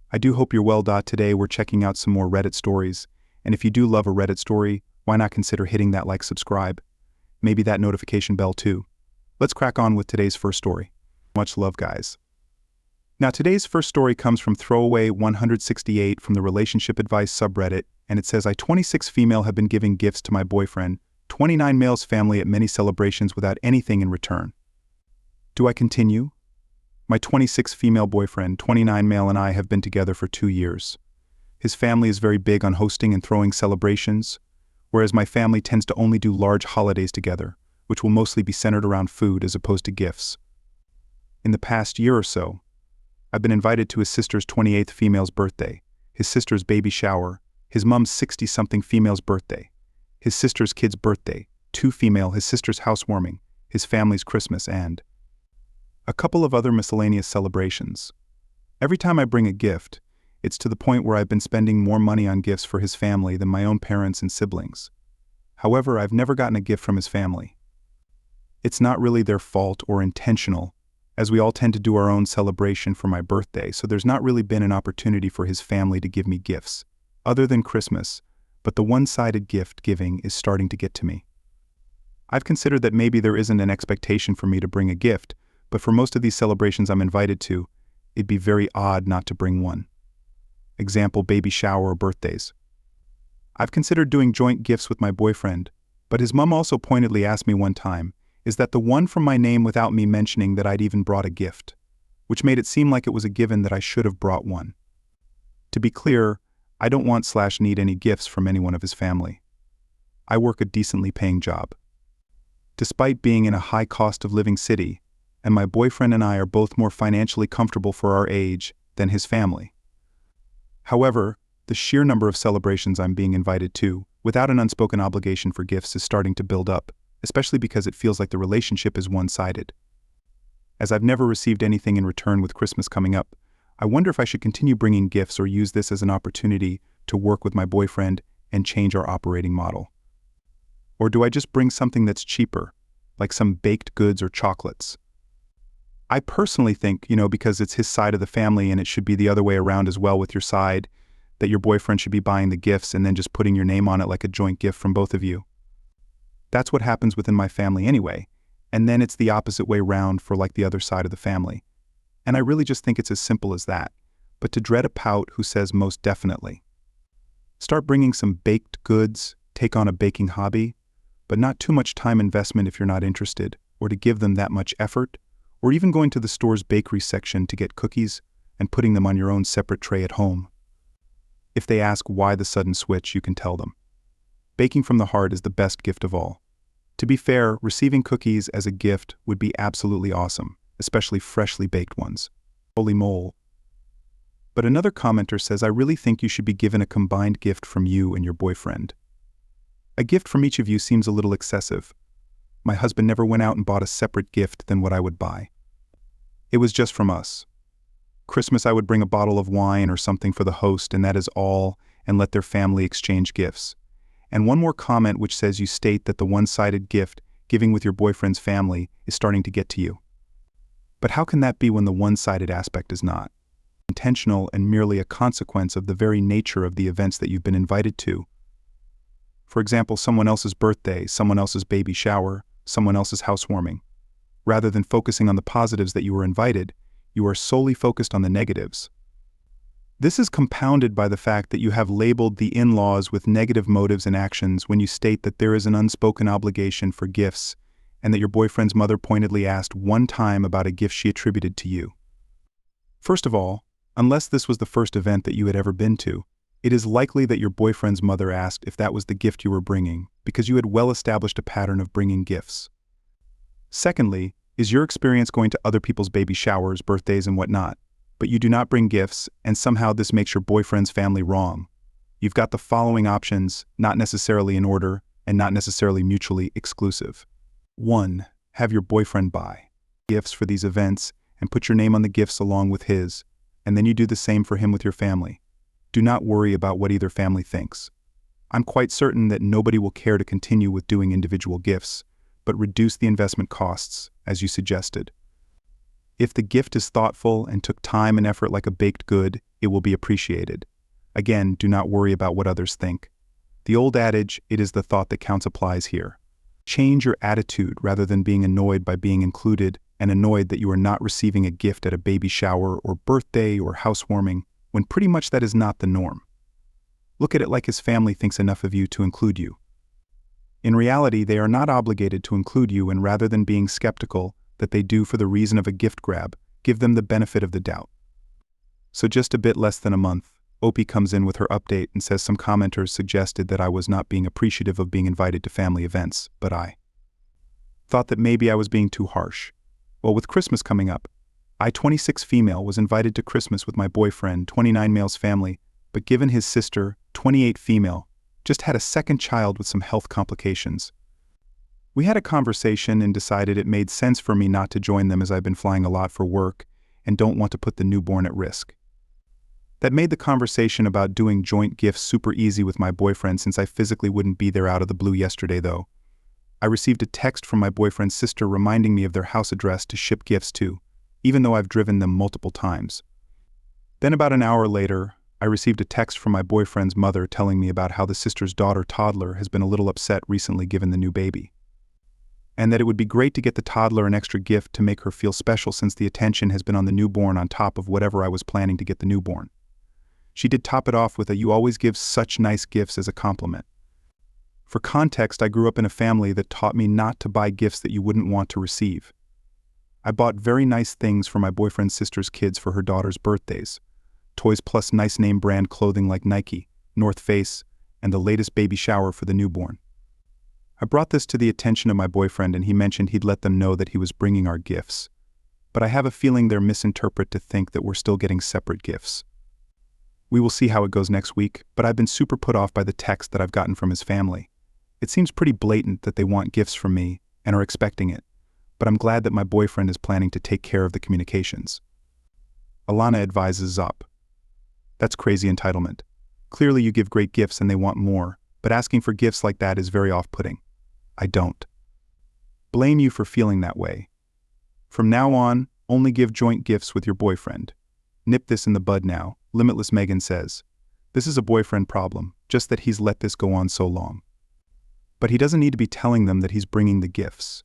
I do hope you're well. Today we're checking out some more Reddit stories, and if you do love a Reddit story, why not consider hitting that like, subscribe, maybe that notification bell too. Let's crack on with today's first story. Much love, guys. Now today's first story comes from Throwaway 168 from the Relationship Advice subreddit, and it says, I 26 female have been giving gifts to my boyfriend, 29 male's family at many celebrations without anything in return. Do I continue? My 26 female boyfriend, 29 male, and I have been together for 2 years. His family is very big on hosting and throwing celebrations, whereas my family tends to only do large holidays together, which will mostly be centered around food as opposed to gifts. In the past year or so, I've been invited to his sister's 28th female's birthday, his sister's baby shower, his mom's 60-something female's birthday, his sister's kid's birthday, 2 female, his sister's housewarming, his family's Christmas, and a couple of other miscellaneous celebrations. Every time I bring a gift, it's to the point where I've been spending more money on gifts for his family than my own parents and siblings. However, I've never gotten a gift from his family. It's not really their fault or intentional, as we all tend to do our own celebration for my birthday, so there's not really been an opportunity for his family to give me gifts, other than Christmas, but the one-sided gift giving is starting to get to me. I've considered that maybe there isn't an expectation for me to bring a gift, but for most of these celebrations I'm invited to, it'd be very odd not to bring one. Example, baby shower or birthdays. I've considered doing joint gifts with my boyfriend, but his mom also pointedly asked me one time, is that the one from my name without me mentioning that I'd even brought a gift, which made it seem like it was a given that I should have brought one. To be clear, I don't want/need any gifts from anyone of his family. I work a decently paying job. Despite being in a high cost of living city, and my boyfriend and I are both more financially comfortable for our age than his family. However, the sheer number of celebrations I'm being invited to, without an unspoken obligation for gifts, is starting to build up, especially because it feels like the relationship is one-sided. As I've never received anything in return with Christmas coming up, I wonder if I should continue bringing gifts or use this as an opportunity to work with my boyfriend and change our operating model. Or do I just bring something that's cheaper, like some baked goods or chocolates? I personally think, because it's his side of the family and it should be the other way around as well with your side, that your boyfriend should be buying the gifts and then just putting your name on it like a joint gift from both of you. That's what happens within my family anyway, and then it's the opposite way round for like the other side of the family. And I really just think it's as simple as that, but to dread a pout who says most definitely. Start bringing some baked goods, take on a baking hobby, but not too much time investment if you're not interested, or to give them that much effort, or even going to the store's bakery section to get cookies and putting them on your own separate tray at home. If they ask why the sudden switch, you can tell them. Baking from the heart is the best gift of all. To be fair, receiving cookies as a gift would be absolutely awesome, especially freshly baked ones. Holy mole. But another commenter says, I really think you should be given a combined gift from you and your boyfriend. A gift from each of you seems a little excessive. My husband never went out and bought a separate gift than what I would buy. It was just from us. Christmas I would bring a bottle of wine or something for the host, and that is all, and let their family exchange gifts. And one more comment which says you state that the one-sided gift giving with your boyfriend's family is starting to get to you. But how can that be when the one-sided aspect is not intentional and merely a consequence of the very nature of the events that you've been invited to? For example, someone else's birthday, someone else's baby shower, someone else's housewarming. Rather than focusing on the positives that you were invited, you are solely focused on the negatives. This is compounded by the fact that you have labeled the in-laws with negative motives and actions when you state that there is an unspoken obligation for gifts and that your boyfriend's mother pointedly asked one time about a gift she attributed to you. First of all, unless this was the first event that you had ever been to, it is likely that your boyfriend's mother asked if that was the gift you were bringing, because you had well established a pattern of bringing gifts. Secondly, is your experience going to other people's baby showers, birthdays, and whatnot, but you do not bring gifts, and somehow this makes your boyfriend's family wrong? You've got the following options, not necessarily in order, and not necessarily mutually exclusive. 1. Have your boyfriend buy gifts for these events and put your name on the gifts along with his, and then you do the same for him with your family. Do not worry about what either family thinks. I'm quite certain that nobody will care to continue with doing individual gifts, but reduce the investment costs, as you suggested. If the gift is thoughtful and took time and effort like a baked good, it will be appreciated. Again, do not worry about what others think. The old adage, it is the thought that counts, applies here. Change your attitude rather than being annoyed by being included and annoyed that you are not receiving a gift at a baby shower or birthday or housewarming, when pretty much that is not the norm. Look at it like his family thinks enough of you to include you. In reality, they are not obligated to include you, and rather than being skeptical that they do for the reason of a gift grab, give them the benefit of the doubt. So just a bit less than a month, Opie comes in with her update and says some commenters suggested that I was not being appreciative of being invited to family events, but I thought that maybe I was being too harsh. Well, with Christmas coming up, I, 26 female, was invited to Christmas with my boyfriend, 29 male's family, but given his sister, 28 female, just had a second child with some health complications. We had a conversation and decided it made sense for me not to join them as I've been flying a lot for work and don't want to put the newborn at risk. That made the conversation about doing joint gifts super easy with my boyfriend, since I physically wouldn't be there out of the blue yesterday though. I received a text from my boyfriend's sister reminding me of their house address to ship gifts to, even though I've driven them multiple times. Then about an hour later, I received a text from my boyfriend's mother telling me about how the sister's daughter toddler has been a little upset recently given the new baby, and that it would be great to get the toddler an extra gift to make her feel special since the attention has been on the newborn on top of whatever I was planning to get the newborn. She did top it off with a "you always give such nice gifts" as a compliment. For context, I grew up in a family that taught me not to buy gifts that you wouldn't want to receive. I bought very nice things for my boyfriend's sister's kids for her daughter's birthdays. Toys plus nice name brand clothing like Nike, North Face, and the latest baby shower for the newborn. I brought this to the attention of my boyfriend and he mentioned he'd let them know that he was bringing our gifts. But I have a feeling they'll misinterpret to think that we're still getting separate gifts. We will see how it goes next week, but I've been super put off by the text that I've gotten from his family. It seems pretty blatant that they want gifts from me and are expecting it, but I'm glad that my boyfriend is planning to take care of the communications. Alana advises Zop. That's crazy entitlement. Clearly you give great gifts and they want more, but asking for gifts like that is very off-putting. I don't blame you for feeling that way. From now on, only give joint gifts with your boyfriend. Nip this in the bud now, Limitless Megan says. This is a boyfriend problem, just that he's let this go on so long. But he doesn't need to be telling them that he's bringing the gifts.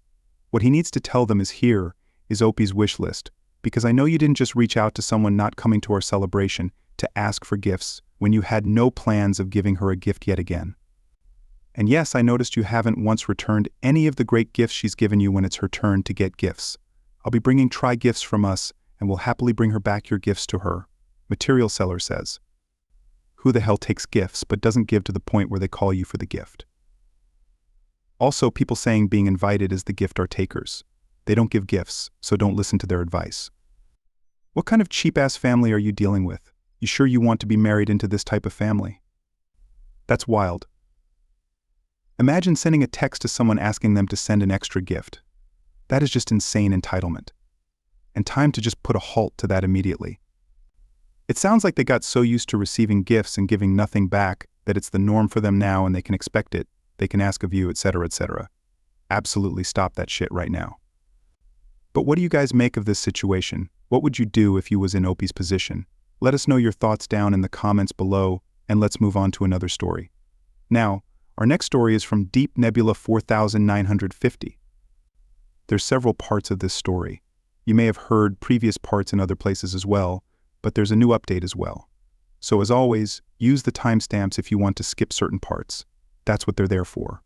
What he needs to tell them is here is Opie's wish list, because I know you didn't just reach out to someone not coming to our celebration to ask for gifts when you had no plans of giving her a gift yet again. And yes, I noticed you haven't once returned any of the great gifts she's given you when it's her turn to get gifts. I'll be bringing try gifts from us and will happily bring her back your gifts to her, Material Seller says. Who the hell takes gifts but doesn't give to the point where they call you for the gift? Also, people saying being invited is the gift are takers. They don't give gifts, so don't listen to their advice. What kind of cheap-ass family are you dealing with? You sure you want to be married into this type of family? That's wild. Imagine sending a text to someone asking them to send an extra gift. That is just insane entitlement. And time to just put a halt to that immediately. It sounds like they got so used to receiving gifts and giving nothing back that it's the norm for them now and they can expect it, they can ask of you, etc., etc. Absolutely stop that shit right now. But what do you guys make of this situation? What would you do if you was in Opie's position? Let us know your thoughts down in the comments below, and let's move on to another story. Now, our next story is from Deep Nebula 4950. There's several parts of this story. You may have heard previous parts in other places as well, but there's a new update as well. So as always, use the timestamps if you want to skip certain parts. That's what they're there for.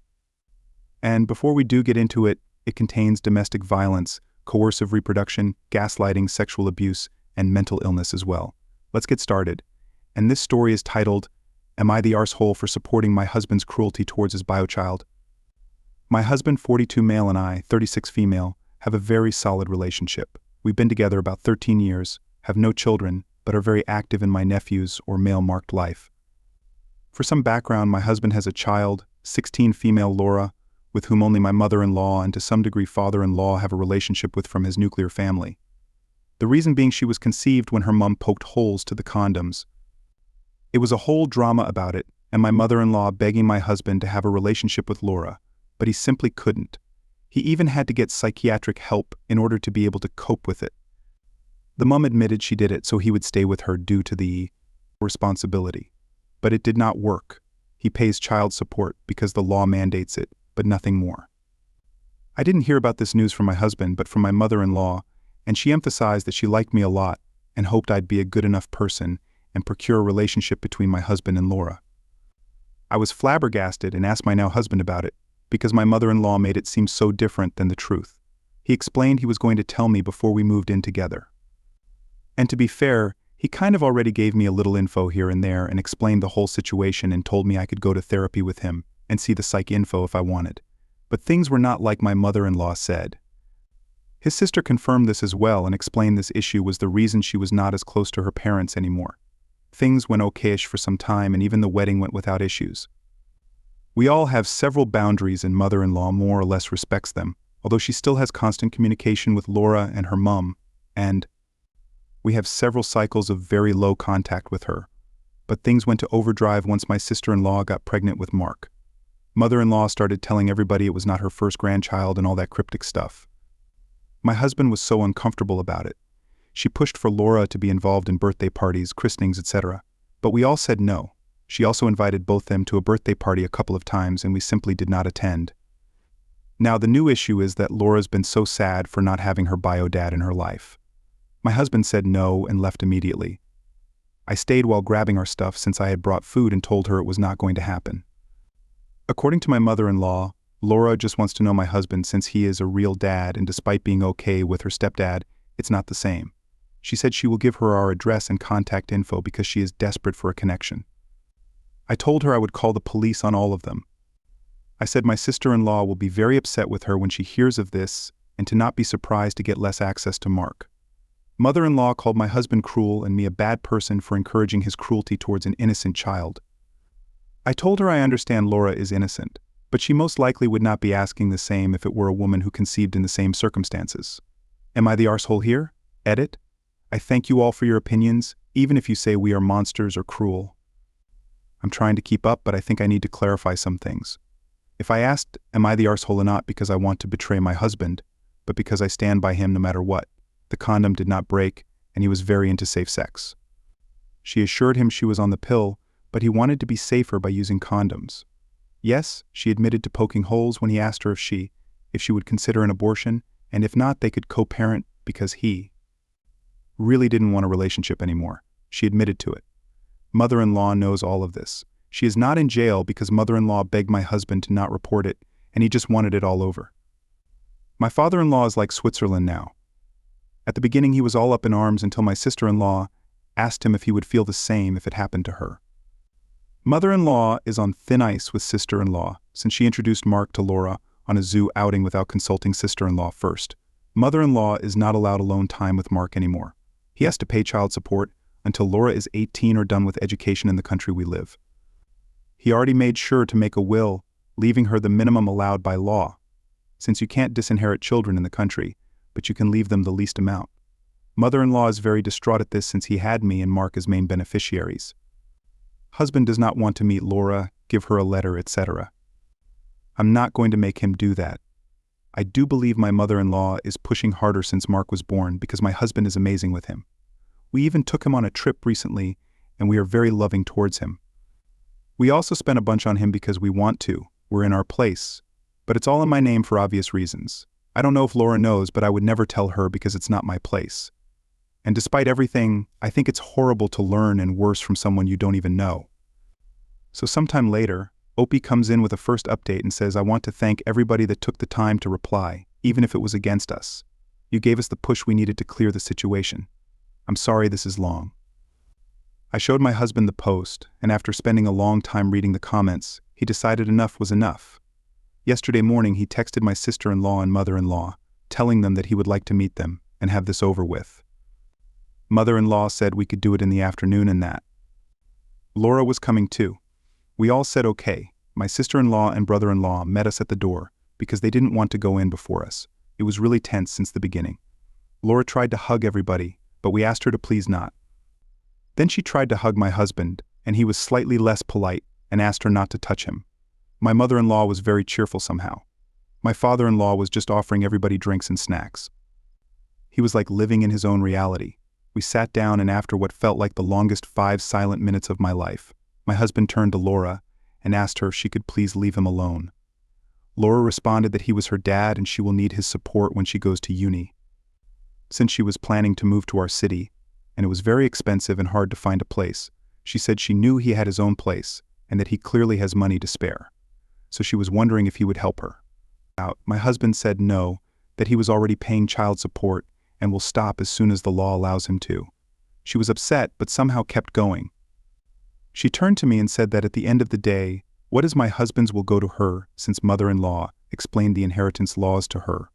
And before we do get into it, it contains domestic violence, coercive reproduction, gaslighting, sexual abuse, and mental illness as well. Let's get started. And this story is titled, Am I the Arsehole for Supporting My Husband's Cruelty Towards His Biochild? My husband, 42 male, and I, 36 female, have a very solid relationship. We've been together about 13 years, have no children, but are very active in my nephew's or male-marked life. For some background, my husband has a child, 16 female Laura, with whom only my mother-in-law and to some degree father-in-law have a relationship with from his nuclear family. The reason being she was conceived when her mom poked holes to the condoms. It was a whole drama about it, and my mother-in-law begging my husband to have a relationship with Laura, but he simply couldn't. He even had to get psychiatric help in order to be able to cope with it. The mom admitted she did it so he would stay with her due to the responsibility. But it did not work. He pays child support because the law mandates it, but nothing more. I didn't hear about this news from my husband, but from my mother-in-law, and she emphasized that she liked me a lot and hoped I'd be a good enough person and procure a relationship between my husband and Laura. I was flabbergasted and asked my now husband about it, because my mother-in-law made it seem so different than the truth. He explained he was going to tell me before we moved in together. And to be fair, he kind of already gave me a little info here and there and explained the whole situation and told me I could go to therapy with him and see the psych info if I wanted. But things were not like my mother-in-law said. His sister confirmed this as well and explained this issue was the reason she was not as close to her parents anymore. Things went okayish for some time and even the wedding went without issues. We all have several boundaries and mother-in-law more or less respects them, although she still has constant communication with Laura and her mum, and we have several cycles of very low contact with her. But things went to overdrive once my sister-in-law got pregnant with Mark. Mother-in-law started telling everybody it was not her first grandchild and all that cryptic stuff. My husband was so uncomfortable about it. She pushed for Laura to be involved in birthday parties, christenings, etc. But we all said no. She also invited both them to a birthday party a couple of times and we simply did not attend. Now the new issue is that Laura's been so sad for not having her bio dad in her life. My husband said no and left immediately. I stayed while grabbing our stuff since I had brought food and told her it was not going to happen. According to my mother-in-law, Laura just wants to know my husband since he is a real dad and despite being okay with her stepdad, it's not the same. She said she will give her our address and contact info because she is desperate for a connection. I told her I would call the police on all of them. I said my sister-in-law will be very upset with her when she hears of this and to not be surprised to get less access to Mark. Mother-in-law called my husband cruel and me a bad person for encouraging his cruelty towards an innocent child. I told her I understand Laura is innocent, but she most likely would not be asking the same if it were a woman who conceived in the same circumstances. Am I the arsehole here? Edit. I thank you all for your opinions, even if you say we are monsters or cruel. I'm trying to keep up, but I think I need to clarify some things. If I asked, am I the arsehole or not because I want to betray my husband, but because I stand by him no matter what, the condom did not break, and he was very into safe sex. She assured him she was on the pill, but he wanted to be safer by using condoms. Yes, she admitted to poking holes when he asked her if she would consider an abortion, and if not, they could co-parent because he really didn't want a relationship anymore. She admitted to it. Mother-in-law knows all of this. She is not in jail because mother-in-law begged my husband to not report it, and he just wanted it all over. My father-in-law is like Switzerland now. At the beginning he was all up in arms until my sister-in-law asked him if he would feel the same if it happened to her. Mother-in-law is on thin ice with sister-in-law since she introduced Mark to Laura on a zoo outing without consulting sister-in-law first. Mother-in-law is not allowed alone time with Mark anymore. He has to pay child support until Laura is 18 or done with education in the country we live. He already made sure to make a will, leaving her the minimum allowed by law, since you can't disinherit children in the country, but you can leave them the least amount. Mother-in-law is very distraught at this since he had me and Mark as main beneficiaries. Husband does not want to meet Laura, give her a letter, etc. I'm not going to make him do that. I do believe my mother-in-law is pushing harder since Mark was born because my husband is amazing with him. We even took him on a trip recently and we are very loving towards him. We also spent a bunch on him because we want to. We're in our place. But it's all in my name for obvious reasons. I don't know if Laura knows, but I would never tell her because it's not my place. And despite everything, I think it's horrible to learn and worse from someone you don't even know. So sometime later, Opie comes in with a first update and says, I want to thank everybody that took the time to reply, even if it was against us. You gave us the push we needed to clear the situation. I'm sorry this is long. I showed my husband the post, and after spending a long time reading the comments, he decided enough was enough. Yesterday morning he texted my sister-in-law and mother-in-law, telling them that he would like to meet them and have this over with. Mother-in-law said we could do it in the afternoon and that. Laura was coming too. We all said okay. My sister-in-law and brother-in-law met us at the door because they didn't want to go in before us. It was really tense since the beginning. Laura tried to hug everybody, but we asked her to please not. Then she tried to hug my husband, and he was slightly less polite and asked her not to touch him. My mother-in-law was very cheerful somehow. My father-in-law was just offering everybody drinks and snacks. He was like living in his own reality. We sat down, and after what felt like the longest 5 silent minutes of my life, my husband turned to Laura and asked her if she could please leave him alone. Laura responded that he was her dad and she will need his support when she goes to uni. Since she was planning to move to our city, and it was very expensive and hard to find a place, she said she knew he had his own place and that he clearly has money to spare. So she was wondering if he would help her out. My husband said no, that he was already paying child support and will stop as soon as the law allows him to. She was upset but somehow kept going. She turned to me and said that at the end of the day, what is my husband's will go to her, since mother-in-law explained the inheritance laws to her.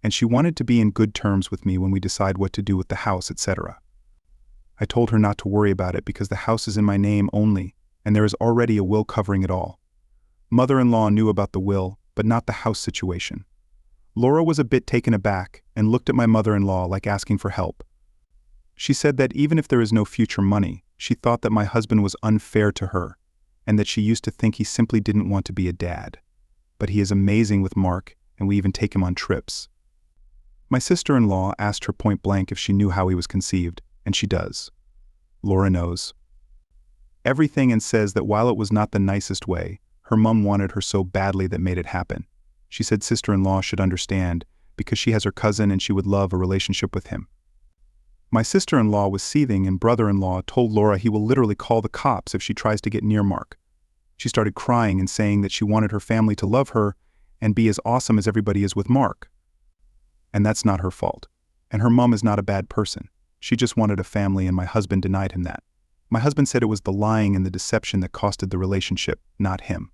And she wanted to be in good terms with me when we decide what to do with the house, etc. I told her not to worry about it because the house is in my name only, and there is already a will covering it all. Mother-in-law knew about the will, but not the house situation. Laura was a bit taken aback and looked at my mother-in-law like asking for help. She said that even if there is no future money, she thought that my husband was unfair to her, and that she used to think he simply didn't want to be a dad. But he is amazing with Mark, and we even take him on trips. My sister-in-law asked her point blank if she knew how he was conceived, and she does. Laura knows everything and says that while it was not the nicest way, her mum wanted her so badly that made it happen. She said sister-in-law should understand because she has her cousin and she would love a relationship with him. My sister-in-law was seething and brother-in-law told Laura he will literally call the cops if she tries to get near Mark. She started crying and saying that she wanted her family to love her and be as awesome as everybody is with Mark. And that's not her fault. And her mum is not a bad person. She just wanted a family and my husband denied him that. My husband said it was the lying and the deception that costed the relationship, not him.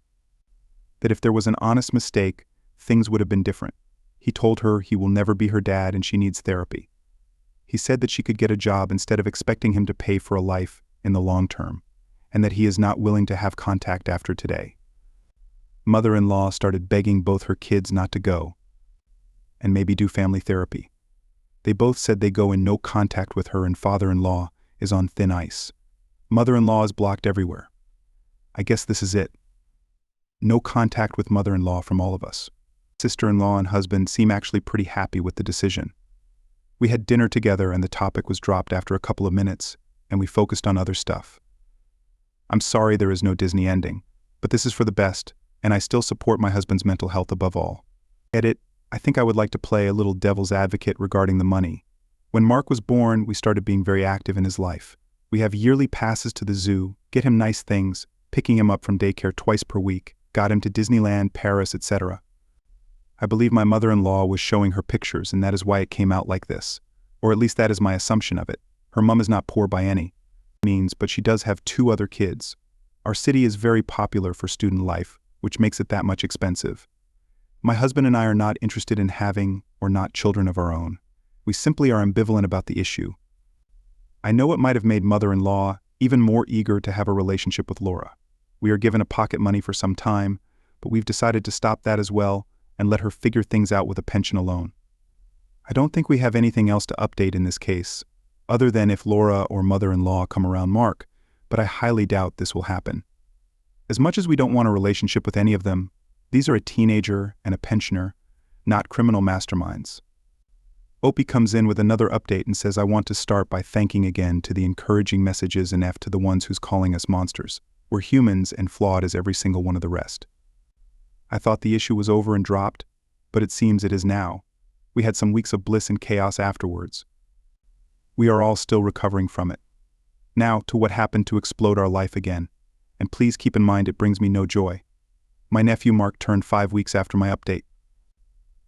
That if there was an honest mistake, things would have been different. He told her he will never be her dad and she needs therapy. He said that she could get a job instead of expecting him to pay for a life in the long term, and that he is not willing to have contact after today. Mother-in-law started begging both her kids not to go and maybe do family therapy. They both said they go in no contact with her and father-in-law is on thin ice. Mother-in-law is blocked everywhere. I guess this is it. No contact with mother-in-law from all of us. Sister-in-law and husband seem actually pretty happy with the decision. We had dinner together and the topic was dropped after a couple of minutes, and we focused on other stuff. I'm sorry there is no Disney ending, but this is for the best, and I still support my husband's mental health above all. Edit, I think I would like to play a little devil's advocate regarding the money. When Mark was born, we started being very active in his life. We have yearly passes to the zoo, get him nice things, picking him up from daycare twice per week, got him to Disneyland, Paris, etc. I believe my mother-in-law was showing her pictures and that is why it came out like this. Or at least that is my assumption of it. Her mum is not poor by any means, but she does have 2 other kids. Our city is very popular for student life, which makes it that much expensive. My husband and I are not interested in having or not children of our own. We simply are ambivalent about the issue. I know it might have made mother-in-law even more eager to have a relationship with Laura. We are given a pocket money for some time, but we've decided to stop that as well and let her figure things out with a pension alone. I don't think we have anything else to update in this case, other than if Laura or mother-in-law come around Mark, but I highly doubt this will happen. As much as we don't want a relationship with any of them, these are a teenager and a pensioner, not criminal masterminds. Opie comes in with another update and says I want to start by thanking again to the encouraging messages and F to the ones who's calling us monsters. We're humans and flawed as every single one of the rest. I thought the issue was over and dropped, but it seems it is now. We had some weeks of bliss and chaos afterwards. We are all still recovering from it. Now to what happened to explode our life again, and please keep in mind it brings me no joy. My nephew Mark turned 5 weeks after my update.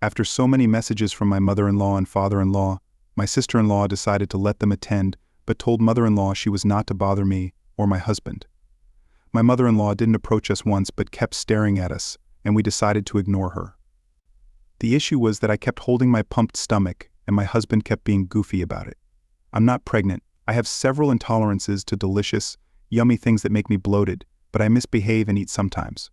After so many messages from my mother-in-law and father-in-law, my sister-in-law decided to let them attend, but told mother-in-law she was not to bother me or my husband. My mother-in-law didn't approach us once but kept staring at us, and we decided to ignore her. The issue was that I kept holding my pumped stomach, and my husband kept being goofy about it. I'm not pregnant. I have several intolerances to delicious, yummy things that make me bloated, but I misbehave and eat sometimes.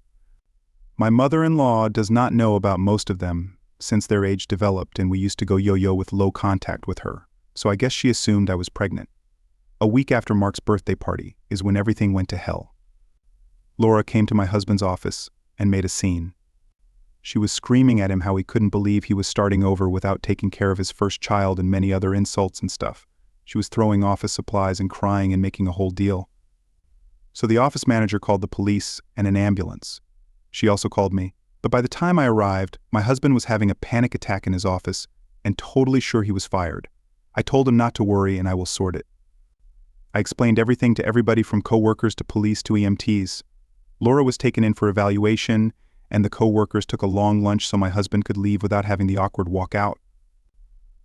My mother-in-law does not know about most of them, since their age developed and we used to go yo-yo with low contact with her, so I guess she assumed I was pregnant. A week after Mark's birthday party is when everything went to hell. Laura came to my husband's office and made a scene. She was screaming at him how he couldn't believe he was starting over without taking care of his first child and many other insults and stuff. She was throwing office supplies and crying and making a whole deal. So the office manager called the police and an ambulance. She also called me, but by the time I arrived, my husband was having a panic attack in his office and totally sure he was fired. I told him not to worry and I will sort it. I explained everything to everybody from co-workers to police to EMTs. Laura was taken in for evaluation, and the co-workers took a long lunch so my husband could leave without having the awkward walk out.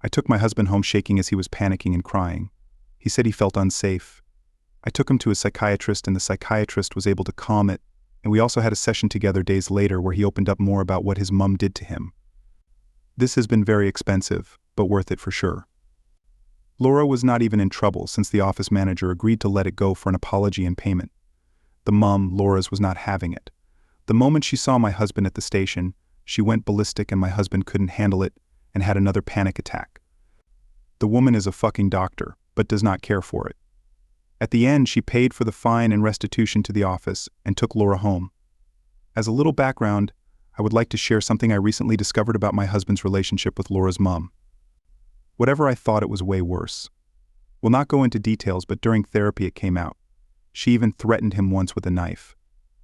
I took my husband home shaking as he was panicking and crying. He said he felt unsafe. I took him to a psychiatrist and the psychiatrist was able to calm it, and we also had a session together days later where he opened up more about what his mom did to him. This has been very expensive, but worth it for sure. Laura was not even in trouble since the office manager agreed to let it go for an apology and payment. The mom, Laura's, was not having it. The moment she saw my husband at the station, she went ballistic and my husband couldn't handle it and had another panic attack. The woman is a fucking doctor, but does not care for it. At the end, she paid for the fine and restitution to the office and took Laura home. As a little background, I would like to share something I recently discovered about my husband's relationship with Laura's mom. Whatever I thought, it was way worse. We'll not go into details, but during therapy it came out. She even threatened him once with a knife.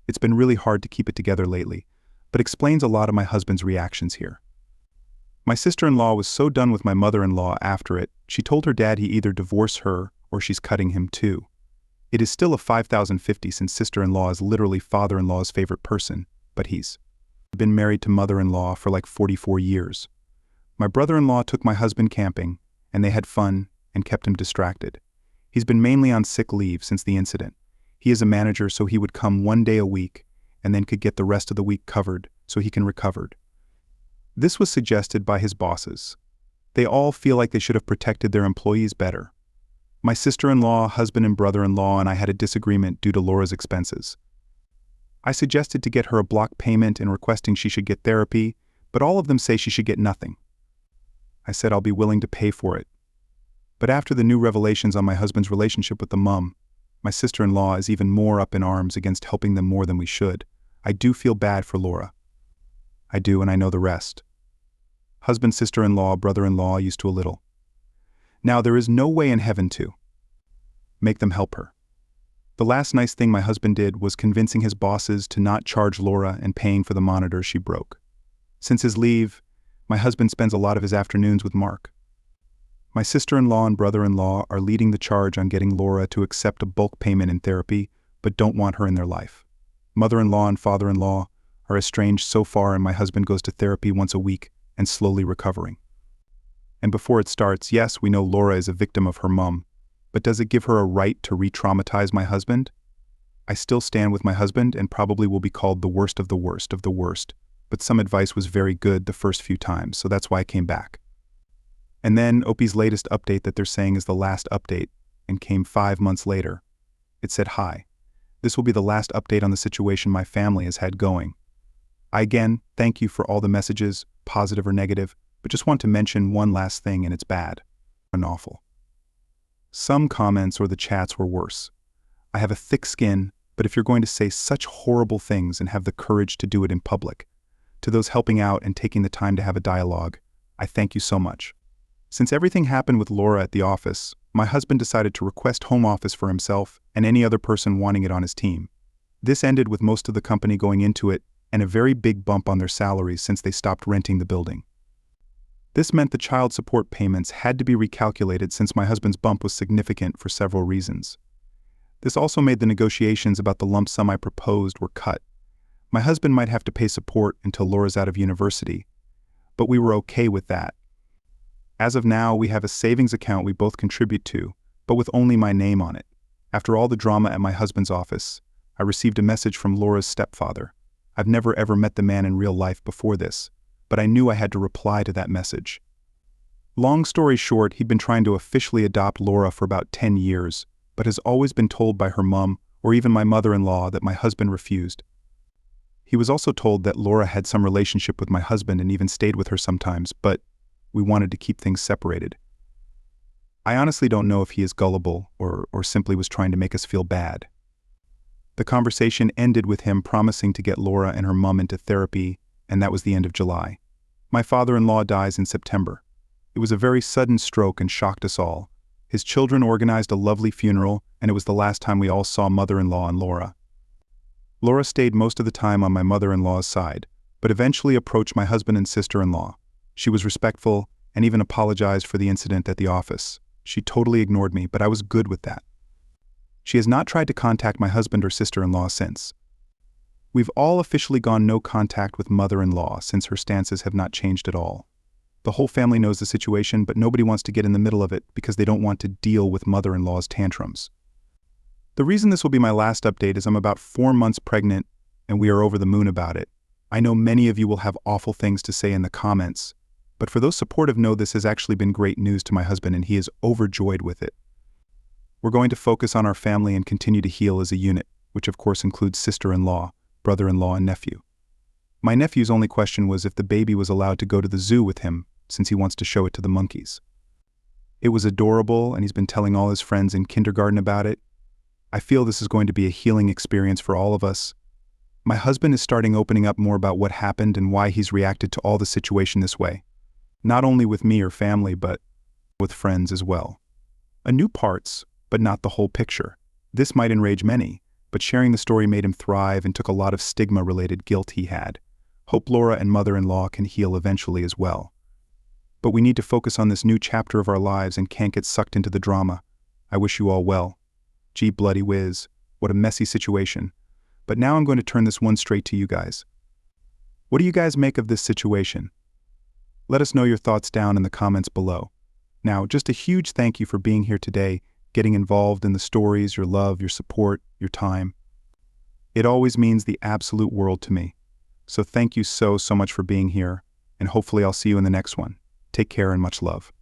It's been really hard to keep it together lately, but explains a lot of my husband's reactions here. My sister-in-law was so done with my mother-in-law after it, she told her dad he either divorce her or she's cutting him too. It is still a 5050 since sister-in-law is literally father-in-law's favorite person, but he's been married to mother-in-law for like 44 years. My brother-in-law took my husband camping, and they had fun and kept him distracted. He's been mainly on sick leave since the incident. He is a manager, so he would come 1 day a week and then could get the rest of the week covered so he can recover. This was suggested by his bosses. They all feel like they should have protected their employees better. My sister-in-law, husband and brother-in-law and I had a disagreement due to Laura's expenses. I suggested to get her a block payment and requesting she should get therapy, but all of them say she should get nothing. I said I'll be willing to pay for it. But after the new revelations on my husband's relationship with the mom, my sister-in-law is even more up in arms against helping them more than we should. I do feel bad for Laura. I do, and I know the rest. Husband, sister-in-law, brother-in-law used to a little. Now there is no way in heaven to make them help her. The last nice thing my husband did was convincing his bosses to not charge Laura and paying for the monitor she broke. Since his leave, my husband spends a lot of his afternoons with Mark. My sister-in-law and brother-in-law are leading the charge on getting Laura to accept a bulk payment in therapy, but don't want her in their life. Mother-in-law and father-in-law are estranged so far, and my husband goes to therapy once a week and slowly recovering. And before it starts, yes, we know Laura is a victim of her mom, but does it give her a right to re-traumatize my husband? I still stand with my husband and probably will be called the worst of the worst of the worst, but some advice was very good the first few times, so that's why I came back. And then Opie's latest update that they're saying is the last update, and came 5 months later. It said, "Hi. This will be the last update on the situation my family has had going. I again thank you for all the messages, positive or negative, but just want to mention one last thing, and it's bad and awful. Some comments or the chats were worse. I have a thick skin, but if you're going to say such horrible things and have the courage to do it in public, to those helping out and taking the time to have a dialogue, I thank you so much. Since everything happened with Laura at the office, my husband decided to request home office for himself and any other person wanting it on his team. This ended with most of the company going into it and a very big bump on their salaries since they stopped renting the building. This meant the child support payments had to be recalculated since my husband's bump was significant for several reasons. This also made the negotiations about the lump sum I proposed were cut. My husband might have to pay support until Laura's out of university, but we were okay with that. As of now, we have a savings account we both contribute to, but with only my name on it. After all the drama at my husband's office, I received a message from Laura's stepfather. I've never ever met the man in real life before this, but I knew I had to reply to that message. Long story short, he'd been trying to officially adopt Laura for about 10 years, but has always been told by her mom or even my mother-in-law that my husband refused. He was also told that Laura had some relationship with my husband and even stayed with her sometimes, but we wanted to keep things separated. I honestly don't know if he is gullible or simply was trying to make us feel bad. The conversation ended with him promising to get Laura and her mom into therapy, and that was the end of July. My father-in-law dies in September. It was a very sudden stroke and shocked us all, His children organized a lovely funeral, and it was the last time we all saw mother-in-law and Laura. Laura stayed most of the time on my mother-in-law's side, but eventually approached my husband and sister-in-law. She was respectful and even apologized for the incident at the office. She totally ignored me, but I was good with that. She has not tried to contact my husband or sister-in-law since. We've all officially gone no contact with mother-in-law since her stances have not changed at all. The whole family knows the situation, but nobody wants to get in the middle of it because they don't want to deal with mother-in-law's tantrums. The reason this will be my last update is I'm about 4 months pregnant and we are over the moon about it. I know many of you will have awful things to say in the comments, but for those supportive, know this has actually been great news to my husband and he is overjoyed with it. We're going to focus on our family and continue to heal as a unit, which of course includes sister-in-law, brother-in-law, and nephew. My nephew's only question was if the baby was allowed to go to the zoo with him, since he wants to show it to the monkeys. It was adorable, and he's been telling all his friends in kindergarten about it. I feel this is going to be a healing experience for all of us. My husband is starting opening up more about what happened and why he's reacted to all the situation this way. Not only with me or family, but with friends as well. A new parts, but not the whole picture. This might enrage many, but sharing the story made him thrive and took a lot of stigma-related guilt he had. Hope Laura and mother-in-law can heal eventually as well. But we need to focus on this new chapter of our lives and can't get sucked into the drama. I wish you all well. Gee bloody whiz, what a messy situation. But now I'm going to turn this one straight to you guys. What do you guys make of this situation? Let us know your thoughts down in the comments below. Now, just a huge thank you for being here today, getting involved in the stories, your love, your support, your time. It always means the absolute world to me. So thank you so much for being here, and hopefully I'll see you in the next one. Take care and much love.